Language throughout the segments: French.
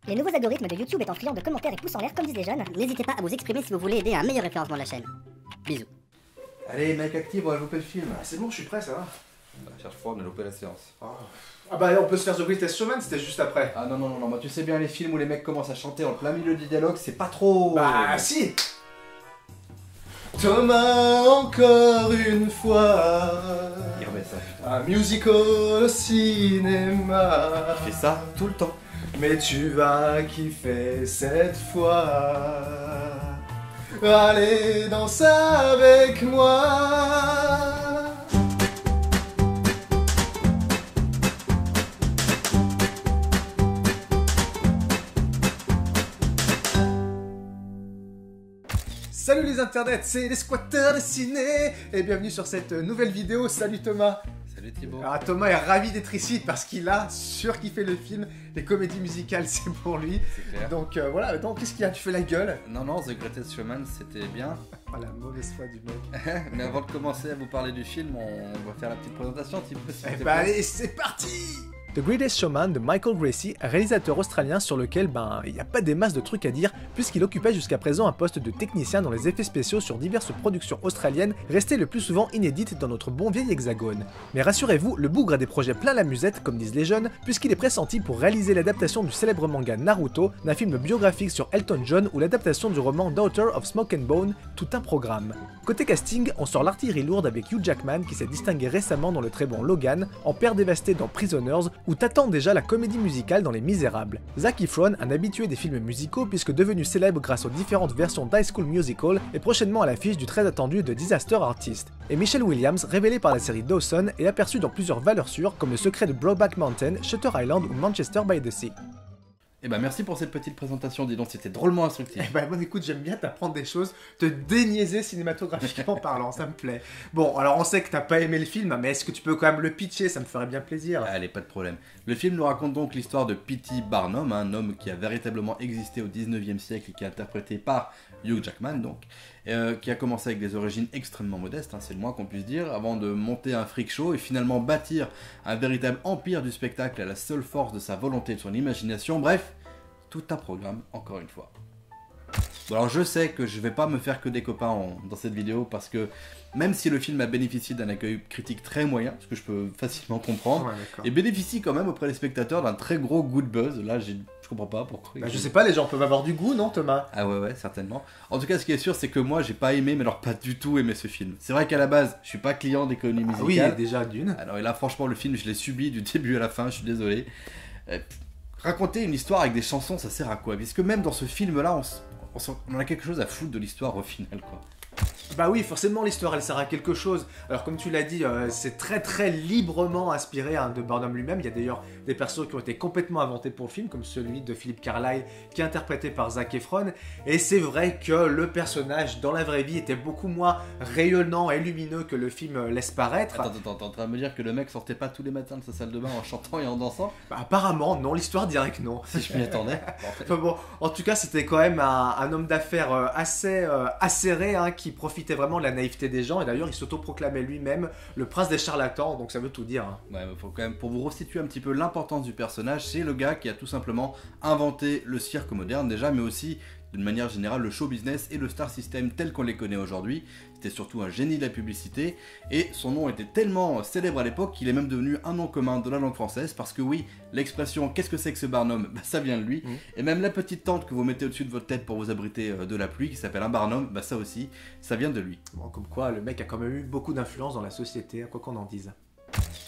Les nouveaux algorithmes de YouTube étant friands de commentaires et pouces en l'air comme disent les jeunes, n'hésitez pas à vous exprimer si vous voulez aider à un meilleur référencement de la chaîne. Bisous. Allez mec active, on va louper le film. Ah, c'est bon, je suis prêt, ça va. Bah, cherche pas, on a loupé la séance. Ah bah on peut se faire The Greatest Showman, c'était juste après. Ah non, moi tu sais bien les films où les mecs commencent à chanter en plein milieu du dialogue, c'est pas trop... Bah si. Thomas, encore une fois. Il remet ça, putain. Un musical au cinéma. Il fait ça tout le temps. Mais tu vas kiffer cette fois. Allez, danse avec moi. Salut les internets, c'est les squatteurs de ciné et bienvenue sur cette nouvelle vidéo. Salut Thomas. Salut Thibaut. Alors Thomas est ravi d'être ici parce qu'il a surkiffé le film. Les comédies musicales, c'est pour lui. C'est clair. Donc voilà, donc qu'est-ce qu'il y a? Tu fais la gueule? Non, The Greatest Showman c'était bien. Oh la mauvaise foi du mec. Mais avant de commencer à vous parler du film, on va faire la petite présentation Thibaut. Eh bah allez, c'est parti! The Greatest Showman de Michael Gracey, réalisateur australien sur lequel il n'y a pas des masses de trucs à dire puisqu'il occupait jusqu'à présent un poste de technicien dans les effets spéciaux sur diverses productions australiennes restées le plus souvent inédites dans notre bon vieil hexagone. Mais rassurez-vous, le bougre a des projets plein la musette comme disent les jeunes puisqu'il est pressenti pour réaliser l'adaptation du célèbre manga Naruto, d'un film biographique sur Elton John ou l'adaptation du roman Daughter of Smoke and Bone, tout un programme. Côté casting, on sort l'artillerie lourde avec Hugh Jackman qui s'est distingué récemment dans le très bon Logan, en père dévasté dans Prisoners ou t'attends déjà la comédie musicale dans Les Misérables. Zac Efron, un habitué des films musicaux puisque devenu célèbre grâce aux différentes versions d'High School Musical, est prochainement à l'affiche du très attendu The Disaster Artist. Et Michelle Williams, révélée par la série Dawson, est aperçue dans plusieurs valeurs sûres comme Le Secret de Brokeback Mountain, Shutter Island ou Manchester by the Sea. Eh ben merci pour cette petite présentation, dis donc c'était drôlement instructif. Eh ben bon écoute, j'aime bien t'apprendre des choses, te déniaiser cinématographiquement parlant, ça me plaît. Bon, alors on sait que t'as pas aimé le film, mais est-ce que tu peux quand même le pitcher? Ça me ferait bien plaisir. Allez, pas de problème. Le film nous raconte donc l'histoire de P.T. Barnum, un homme qui a véritablement existé au 19e siècle et qui est interprété par Hugh Jackman, donc, qui a commencé avec des origines extrêmement modestes, c'est le moins qu'on puisse dire, avant de monter un freak show et finalement bâtir un véritable empire du spectacle à la seule force de sa volonté et de son imagination, bref, tout un programme, encore une fois. Bon, alors je sais que je vais pas me faire que des copains dans cette vidéo parce que même si le film a bénéficié d'un accueil critique très moyen, ce que je peux facilement comprendre, et bénéficie quand même auprès des spectateurs d'un très gros good buzz, là je comprends pas pourquoi. Bah, je sais pas, les gens peuvent avoir du goût, non Thomas? Ah ouais, certainement. En tout cas, ce qui est sûr, c'est que moi j'ai pas aimé, mais alors pas du tout aimé ce film. C'est vrai qu'à la base, je suis pas client des comédies musicales. Oui, déjà d'une. Alors et là, franchement, le film, je l'ai subi du début à la fin, je suis désolé. Raconter une histoire avec des chansons, ça sert à quoi? Puisque même dans ce film-là, on a quelque chose à foutre de l'histoire au final, quoi. Bah oui, forcément l'histoire elle sert à quelque chose. Alors comme tu l'as dit, c'est très librement inspiré de Barnum lui-même. Il y a d'ailleurs des persos qui ont été complètement inventés pour le film, comme celui de Philip Carlyle qui est interprété par Zac Efron. Et c'est vrai que le personnage dans la vraie vie était beaucoup moins rayonnant et lumineux que le film laisse paraître. Attends, t'es en train de me dire que le mec sortait pas tous les matins de sa salle de bain en chantant et en dansant? Bah apparemment non, l'histoire dirait que non. Si je m'y attendais. Enfin bon, en tout cas c'était quand même un homme d'affaires assez acéré, qui profitait vraiment de la naïveté des gens, et d'ailleurs il s'autoproclamait lui-même le prince des charlatans, donc ça veut tout dire. Ouais, faut quand même, pour vous restituer un petit peu l'importance du personnage, c'est le gars qui a tout simplement inventé le cirque moderne déjà, mais aussi d'une manière générale le show business et le star system tel qu'on les connaît aujourd'hui. C'était surtout un génie de la publicité et son nom était tellement célèbre à l'époque qu'il est même devenu un nom commun de la langue française parce que oui, l'expression qu'est-ce que c'est que ce Barnum, ça vient de lui. Et même la petite tente que vous mettez au-dessus de votre tête pour vous abriter de la pluie qui s'appelle un Barnum, ça aussi, ça vient de lui. Bon, comme quoi le mec a quand même eu beaucoup d'influence dans la société, quoi qu'on en dise.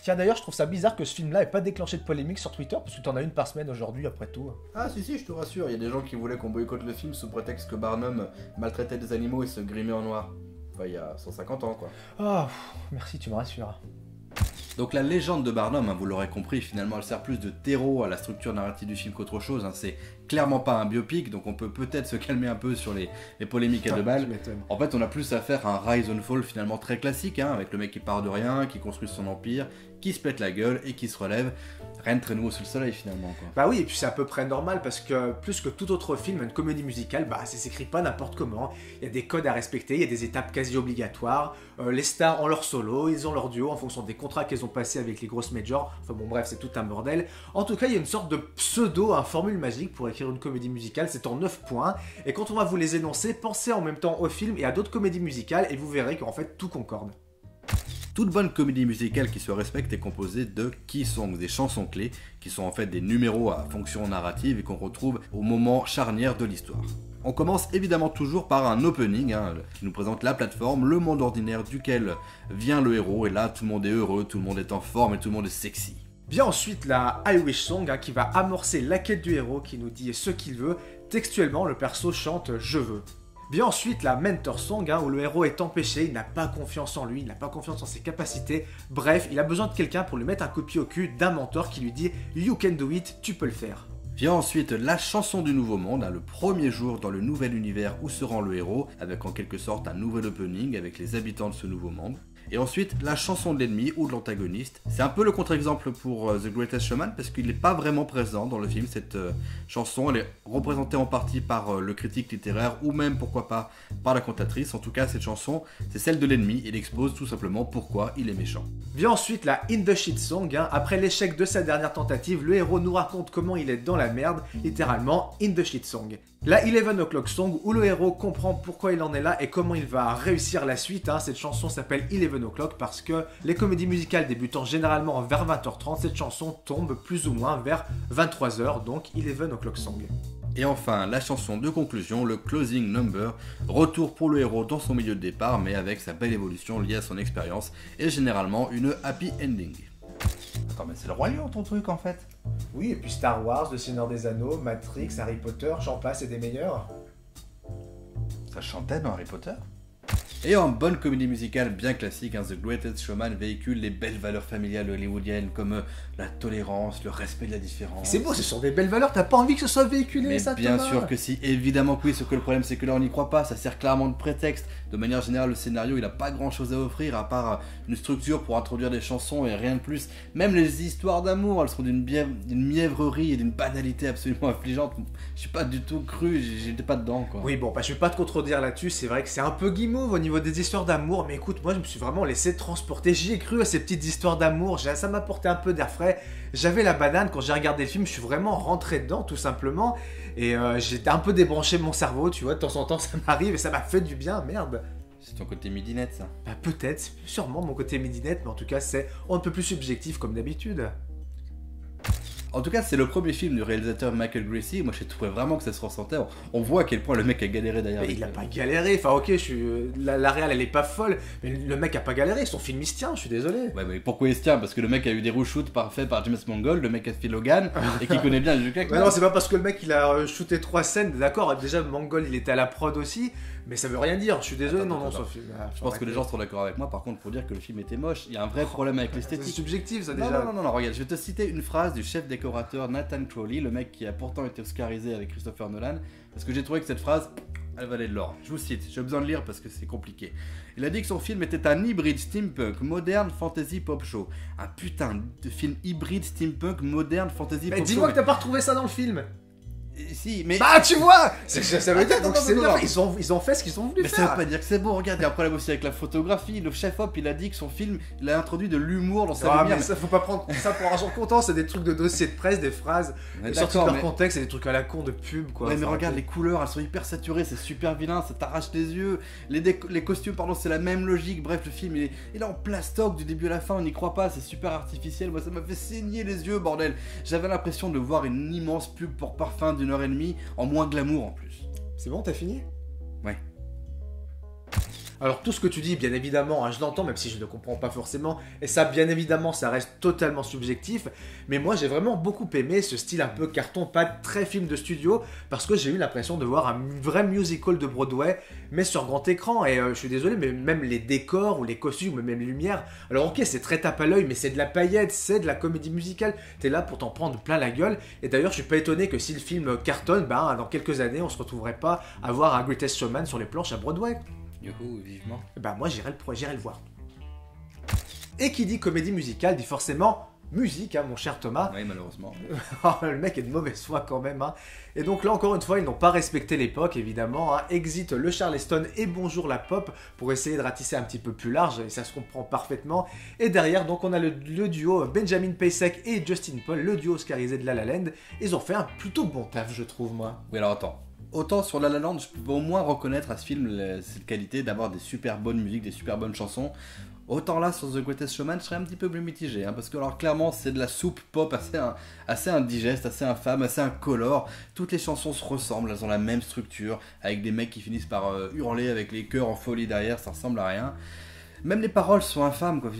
Tiens d'ailleurs je trouve ça bizarre que ce film-là ait pas déclenché de polémique sur Twitter parce que t'en as une par semaine aujourd'hui après tout. Ah si, je te rassure, il y a des gens qui voulaient qu'on boycotte le film sous prétexte que Barnum maltraitait des animaux et se grimait en noir. Enfin il y a 150 ans quoi. Oh, merci, tu me rassures. Donc la légende de Barnum, vous l'aurez compris, finalement elle sert plus de terreau à la structure narrative du film qu'autre chose, c'est clairement pas un biopic, donc on peut peut-être se calmer un peu sur les polémiques à deux balles. En fait on a plus à faire un Rise and Fall finalement très classique, avec le mec qui part de rien, qui construit son empire, qui se pète la gueule et qui se relève. Rien de très nouveau sous le soleil finalement quoi. Bah oui, et puis c'est à peu près normal parce que plus que tout autre film, une comédie musicale, ça s'écrit pas n'importe comment. Il y a des codes à respecter, il y a des étapes quasi obligatoires. Les stars ont leur solo, ils ont leur duo en fonction des contrats qu'ils qu'ils ont passé avec les grosses majors. Enfin bon bref, c'est tout un bordel. En tout cas, il y a une sorte de pseudo, formule magique pour écrire une comédie musicale, c'est en 9 points. Et quand on va vous les énoncer, pensez en même temps au film et à d'autres comédies musicales et vous verrez qu'en fait tout concorde. Toute bonne comédie musicale qui se respecte est composée de key songs, des chansons clés, qui sont en fait des numéros à fonction narrative et qu'on retrouve au moment charnière de l'histoire. On commence évidemment toujours par un opening qui nous présente la plateforme, le monde ordinaire duquel vient le héros, et là tout le monde est heureux, tout le monde est en forme et tout le monde est sexy. Vient ensuite la I Wish Song qui va amorcer la quête du héros qui nous dit ce qu'il veut. Textuellement, le perso chante « Je veux ». Vient ensuite la Mentor Song où le héros est empêché, il n'a pas confiance en lui, il n'a pas confiance en ses capacités. Bref, il a besoin de quelqu'un pour lui mettre un coup de pied au cul, d'un mentor qui lui dit « You can do it, tu peux le faire ». Vient ensuite la chanson du nouveau monde, le premier jour dans le nouvel univers où se rend le héros, avec en quelque sorte un nouvel opening avec les habitants de ce nouveau monde. Et ensuite, la chanson de l'ennemi ou de l'antagoniste. C'est un peu le contre-exemple pour The Greatest Showman parce qu'il n'est pas vraiment présent dans le film. Cette chanson, elle est représentée en partie par le critique littéraire ou même, pourquoi pas, par la cantatrice. En tout cas, cette chanson, c'est celle de l'ennemi. Il expose tout simplement pourquoi il est méchant. Vient ensuite la In the Shit Song. Après l'échec de sa dernière tentative, le héros nous raconte comment il est dans la merde, littéralement In the Shit Song. La 11 O'Clock Song où le héros comprend pourquoi il en est là et comment il va réussir la suite. Cette chanson s'appelle 11 O'Clock parce que les comédies musicales débutant généralement vers 20h30, cette chanson tombe plus ou moins vers 23h, donc 11 O'Clock Song. Et enfin, la chanson de conclusion, le closing number, retour pour le héros dans son milieu de départ, mais avec sa belle évolution liée à son expérience, et généralement une happy ending. Attends, mais c'est le Roi Lion ton truc en fait. Oui, et puis Star Wars, Le Seigneur des Anneaux, Matrix, Harry Potter, j'en passe et des meilleurs. Ça chantait dans Harry Potter. Et en bonne comédie musicale bien classique, The Greatest Showman véhicule les belles valeurs familiales hollywoodiennes comme la tolérance, le respect de la différence. C'est beau, ce sont des belles valeurs, t'as pas envie que ce soit véhiculé, mais ça, bien Thomas? sûr que si, évidemment que oui, ce que le problème c'est que là on n'y croit pas, ça sert clairement de prétexte. De manière générale, le scénario il a pas grand chose à offrir à part une structure pour introduire des chansons et rien de plus. Même les histoires d'amour, elles sont d'une mièvrerie et d'une banalité absolument affligeante. Je suis pas du tout cru, j'étais pas dedans quoi. Oui, bon, je vais pas te contredire là-dessus, c'est vrai que c'est un peu guimauve au niveau des histoires d'amour, mais écoute, moi je me suis vraiment laissé transporter, j'y ai cru à ces petites histoires d'amour, ça m'a apporté un peu d'air frais. J'avais la banane quand j'ai regardé le film, je suis vraiment rentré dedans tout simplement, et j'ai un peu débranché mon cerveau, tu vois, de temps en temps ça m'arrive et ça m'a fait du bien, merde. C'est ton côté midinette ça. Bah peut-être, sûrement mon côté midinette, mais en tout cas c'est un peu plus subjectif comme d'habitude. En tout cas, c'est le premier film du réalisateur Michael Gracey. Moi, j'ai trouvé vraiment que ça se ressentait. On voit à quel point le mec a galéré derrière. Mais il a pas galéré. Enfin, ok, la réal, elle est pas folle, mais le mec a pas galéré. Son film, il se tient, je suis désolé. Ouais, mais pourquoi il se tient? Parce que le mec a eu des reshoots parfaits par James Mangold, le mec a fait Logan, et qui connaît bien Hugh Jackman. Ouais, non, c'est pas parce que le mec, il a shooté 3 scènes, d'accord. Déjà, Mangold, il était à la prod aussi, mais ça veut rien dire. Je suis désolé, Attends, son film. Je pense que les gens seront d'accord avec moi, par contre, pour dire que le film était moche. Il y a un vrai problème avec C'est l'esthétique. subjectif, ça, déjà. Non, regarde, je vais te citer une phrase du chef décorateur Nathan Crowley, le mec qui a pourtant été oscarisé avec Christopher Nolan, parce que j'ai trouvé que cette phrase, elle valait de l'or. Je vous cite, j'ai besoin de lire parce que c'est compliqué. Il a dit que son film était un hybride steampunk, moderne, fantasy, pop show. Un putain de film hybride, steampunk, moderne, fantasy, pop show. Dis-moi que t'as pas retrouvé ça dans le film. Si, mais... Bah, tu vois, ça veut dire Attends, donc c'est non, bien. non. Ils ont fait ce qu'ils ont voulu Mais faire. ça veut pas dire que c'est bon, regarde, il y a un problème aussi avec la photographie. Le chef-op, il a dit que son film, il a introduit de l'humour dans sa lumière. Mais ça, faut pas prendre ça pour argent comptant, c'est des trucs de dossier de presse, des phrases. Ouais, Sortis de d'accord, leur mais... contexte, c'est des trucs à la con de pub, quoi. Ouais, mais Enfin, regarde, les couleurs, elles sont hyper saturées, c'est super vilain, ça t'arrache les yeux. Les costumes, pardon, c'est la même logique. Bref, le film, il est en plastoc du début à la fin, on n'y croit pas, c'est super artificiel. Moi, ça m'a fait saigner les yeux, bordel. J'avais l'impression de voir une immense pub pour parfum d'1h30, en moins glamour en plus. C'est bon, t'as fini? Ouais. Alors tout ce que tu dis, bien évidemment, je l'entends, même si je ne comprends pas forcément, et ça, bien évidemment, ça reste totalement subjectif, mais moi j'ai vraiment beaucoup aimé ce style un peu carton, pas très film de studio, parce que j'ai eu l'impression de voir un vrai musical de Broadway, mais sur grand écran, et je suis désolé, mais même les décors, ou les costumes, ou même les lumières, alors ok, c'est très tape à l'œil, mais c'est de la paillette, c'est de la comédie musicale, t'es là pour t'en prendre plein la gueule, et d'ailleurs je suis pas étonné que si le film cartonne, dans quelques années, on se retrouverait pas à voir un Greatest Showman sur les planches à Broadway. Youhou, vivement. Moi j'irai le voir. Et qui dit comédie musicale dit forcément musique, hein, mon cher Thomas. Oui, malheureusement. Le mec est de mauvaise foi quand même. Hein. Et donc là, encore une fois, ils n'ont pas respecté l'époque, évidemment. Hein. Exit le Charleston et bonjour la pop pour essayer de ratisser un petit peu plus large, et ça se comprend parfaitement. Et derrière, donc, on a le duo Benjamin Pasek et Justin Paul, le duo oscarisé de La La Land. Ils ont fait un plutôt bon taf, je trouve, moi. Oui, alors attends. Autant sur La La Land, je peux au moins reconnaître à ce film cette qualité d'avoir des super bonnes musiques, des super bonnes chansons. Autant là, sur The Greatest Showman, je serais un petit peu plus mitigé, hein, parce que alors clairement, c'est de la soupe pop assez indigeste, assez infâme, assez incolore. Toutes les chansons se ressemblent, elles ont la même structure, avec des mecs qui finissent par hurler avec les chœurs en folie derrière, ça ressemble à rien. Même les paroles sont infâmes, quoi.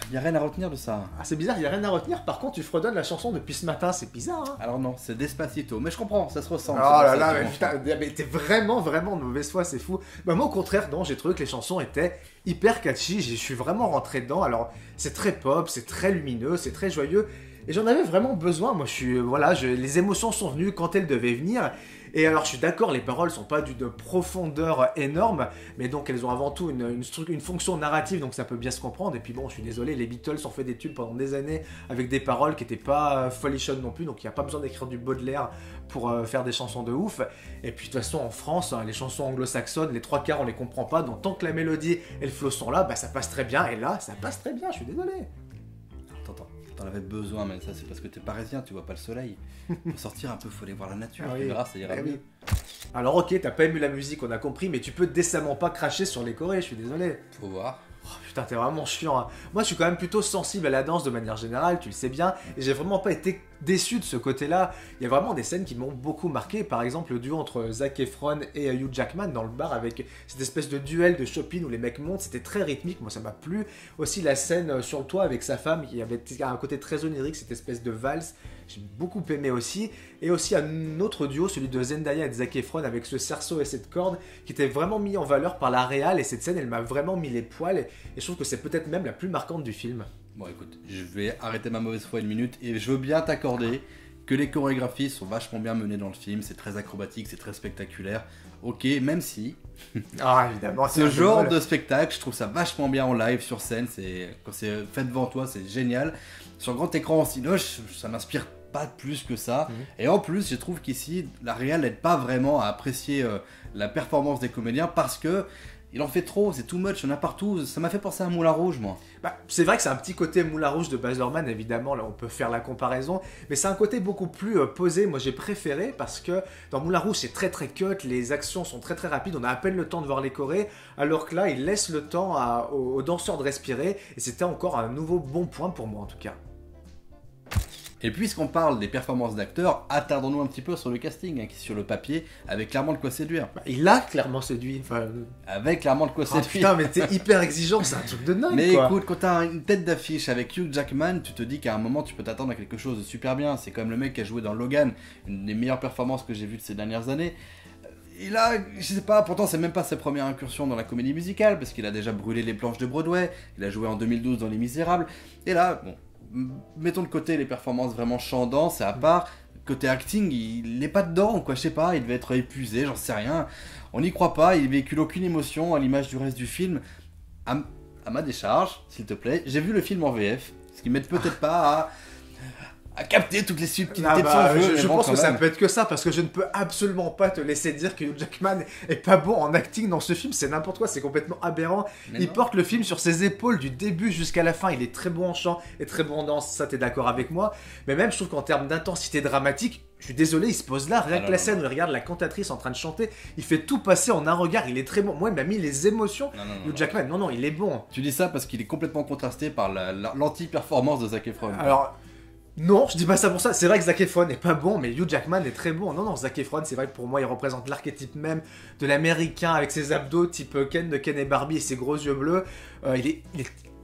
Il n'y a rien à retenir de ça. Ah, c'est bizarre, il n'y a rien à retenir. Par contre, tu fredonnes la chanson depuis ce matin, c'est bizarre. Hein. Alors non, c'est Despacito. Mais je comprends, ça se ressemble. Oh là là, mais putain, mais t'es vraiment de mauvaise foi, c'est fou. Bah moi, au contraire, non, j'ai trouvé que les chansons étaient hyper catchy. Je suis vraiment rentré dedans. Alors, c'est très pop, c'est très lumineux, c'est très joyeux. Et j'en avais vraiment besoin. Moi, les émotions sont venues quand elles devaient venir. Et alors, je suis d'accord, les paroles sont pas d'une profondeur énorme, mais donc elles ont avant tout une fonction narrative, donc ça peut bien se comprendre. Et puis bon, je suis désolé, les Beatles ont fait des tubes pendant des années avec des paroles qui n'étaient pas folichonnes non plus, donc il n'y a pas besoin d'écrire du Baudelaire pour faire des chansons de ouf. Et puis de toute façon, en France, hein, les chansons anglo-saxonnes, les trois quarts, on les comprend pas, donc tant que la mélodie et le flow sont là, bah ça passe très bien. Et là, ça passe très bien, je suis désolé. Attends. T'en avais besoin, mais ça c'est parce que t'es parisien, tu vois pas le soleil. Faut sortir un peu, faut aller voir la nature, tu verras, ça ira mieux. Alors ok, t'as pas aimé la musique, on a compris, mais tu peux décemment pas cracher sur les chorés, je suis désolé. Faut voir. Oh, putain, t'es vraiment chiant. Hein. Moi, je suis quand même plutôt sensible à la danse de manière générale, tu le sais bien, et j'ai vraiment pas été déçu de ce côté-là. Il y a vraiment des scènes qui m'ont beaucoup marqué, par exemple le duo entre Zac Efron et Hugh Jackman dans le bar avec cette espèce de duel de shopping où les mecs montent, c'était très rythmique, moi ça m'a plu. Aussi la scène sur le toit avec sa femme, qui avait un côté très onirique, cette espèce de valse, j'ai beaucoup aimé aussi. Et aussi un autre duo, celui de Zendaya et de Zac Efron avec ce cerceau et cette corde qui était vraiment mis en valeur par la réal, et cette scène elle m'a vraiment mis les poils, et je trouve que c'est peut-être même la plus marquante du film. Bon écoute, je vais arrêter ma mauvaise foi une minute et je veux bien t'accorder que les chorégraphies sont vachement bien menées dans le film, c'est très acrobatique, c'est très spectaculaire. Ok, même si... Ah évidemment, ce genre de spectacle, je trouve ça vachement bien en live, sur scène, quand c'est fait devant toi, c'est génial. Sur grand écran en cinoche, ça m'inspire pas plus que ça. Et en plus, je trouve qu'ici, la réal n'aide pas vraiment à apprécier la performance des comédiens parce que il en fait trop, c'est too much, il y en a partout. Ça m'a fait penser à Moulin Rouge, moi. Bah, c'est vrai que c'est un petit côté Moulin Rouge de Baz Luhrmann, évidemment, là on peut faire la comparaison, mais c'est un côté beaucoup plus posé. Moi j'ai préféré parce que dans Moulin Rouge c'est très très cut, les actions sont très très rapides, on a à peine le temps de voir les chorés, alors que là il laisse le temps aux danseurs de respirer, et c'était encore un nouveau bon point pour moi en tout cas. Et puisqu'on parle des performances d'acteurs, attardons-nous un petit peu sur le casting, hein, qui sur le papier avait clairement de quoi séduire. Bah, il a clairement séduit. Enfin... Avec clairement de quoi séduire. Putain, mais t'es hyper exigeant, c'est un truc de dingue. Mais quoi. Écoute, quand t'as une tête d'affiche avec Hugh Jackman, tu te dis qu'à un moment tu peux t'attendre à quelque chose de super bien. C'est quand même le mec qui a joué dans Logan, une des meilleures performances que j'ai vues de ces dernières années. Et là, je sais pas, pourtant c'est même pas sa première incursion dans la comédie musicale, parce qu'il a déjà brûlé les planches de Broadway, il a joué en 2012 dans Les Misérables, et là, bon, mettons de côté les performances vraiment chandantes, c'est à part. Côté acting, il n'est pas dedans, quoi, je sais pas, il devait être épuisé, j'en sais rien. On n'y croit pas, il véhicule aucune émotion à l'image du reste du film. À ma décharge, s'il te plaît, j'ai vu le film en VF, ce qui m'aide peut-être pas à capter toutes les subtilités de son jeu. Je pense que ça peut être que ça, parce que je ne peux absolument pas te laisser dire que Hugh Jackman est pas bon en acting dans ce film, c'est n'importe quoi, c'est complètement aberrant. Il porte le film sur ses épaules du début jusqu'à la fin, il est très bon en chant et très bon en danse, ça t'es d'accord avec moi. Mais même je trouve qu'en termes d'intensité dramatique, je suis désolé, il se pose là, rien que la scène où il regarde la cantatrice en train de chanter, il fait tout passer en un regard, il est très bon. Moi, il m'a mis les émotions. Hugh Jackman, non, il est bon. Tu dis ça parce qu'il est complètement contrasté par l'anti-performance de Zac Efron. Alors... non, je dis pas ça pour ça. C'est vrai que Zac Efron n'est pas bon, mais Hugh Jackman est très bon. Non, Zac Efron, c'est vrai que pour moi, il représente l'archétype même de l'américain avec ses abdos type Ken de Ken et Barbie et ses gros yeux bleus. Il est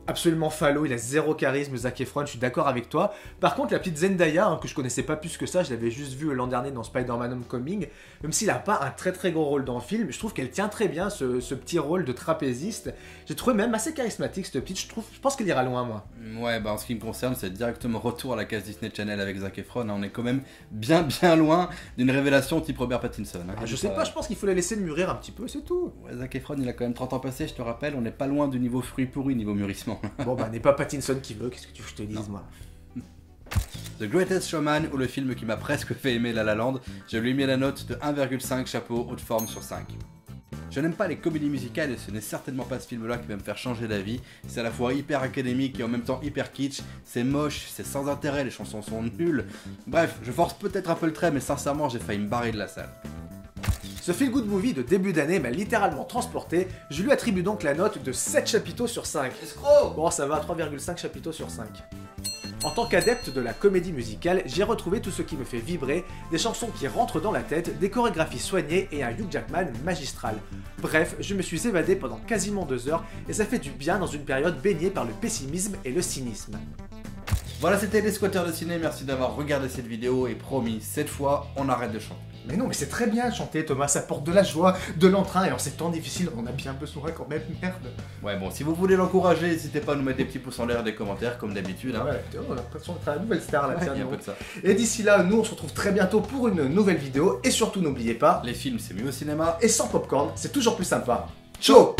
absolument falot, il a zéro charisme, Zac Efron, je suis d'accord avec toi. Par contre, la petite Zendaya, hein, que je connaissais pas plus que ça, je l'avais juste vue l'an dernier dans Spider-Man Homecoming, même s'il a pas un très très gros rôle dans le film, je trouve qu'elle tient très bien ce petit rôle de trapéziste. J'ai trouvé même assez charismatique cette petite, je pense qu'elle ira loin, moi. Ouais, bah en ce qui me concerne, c'est directement retour à la case Disney Channel avec Zac Efron, hein. On est quand même bien loin d'une révélation type Robert Pattinson. Hein. Je sais pas, je pense qu'il faut la laisser mûrir un petit peu, c'est tout. Ouais, Zac Efron, il a quand même 30 ans passés, je te rappelle, on n'est pas loin du niveau fruit pourri, niveau mûrissement. Bon bah n'est pas Pattinson qui veut, qu'est-ce que tu veux que je te dise, moi. The Greatest Showman, ou le film qui m'a presque fait aimer La La Land, je lui ai mis la note de 1,5 chapeau haute forme sur 5. Je n'aime pas les comédies musicales et ce n'est certainement pas ce film-là qui va me faire changer d'avis. C'est à la fois hyper académique et en même temps hyper kitsch, c'est moche, c'est sans intérêt, les chansons sont nulles. Bref, je force peut-être un peu le trait, mais sincèrement j'ai failli me barrer de la salle. Ce feel good movie de début d'année m'a littéralement transporté, je lui attribue donc la note de 7 chapiteaux sur 5. Escroc! Bon, ça va, 3,5 chapiteaux sur 5. En tant qu'adepte de la comédie musicale, j'ai retrouvé tout ce qui me fait vibrer, des chansons qui rentrent dans la tête, des chorégraphies soignées et un Hugh Jackman magistral. Bref, je me suis évadé pendant quasiment 2 heures et ça fait du bien dans une période baignée par le pessimisme et le cynisme. Voilà, c'était les squatteurs de ciné, merci d'avoir regardé cette vidéo et promis, cette fois, on arrête de chanter. Mais non, mais c'est très bien chanter, Thomas, ça apporte de la joie, de l'entrain, et en ces temps difficiles, on a bien besoin quand même, merde. Ouais, bon, si vous voulez l'encourager, n'hésitez pas à nous mettre des petits pouces en l'air et des commentaires, comme d'habitude. Hein. Ouais, on a l'impression d'être la nouvelle star là, tiens, Il y a un nous. peu de ça. Et d'ici là, nous on se retrouve très bientôt pour une nouvelle vidéo, et surtout n'oubliez pas, Les films, c'est mieux au cinéma. et sans popcorn, c'est toujours plus sympa. Ciao.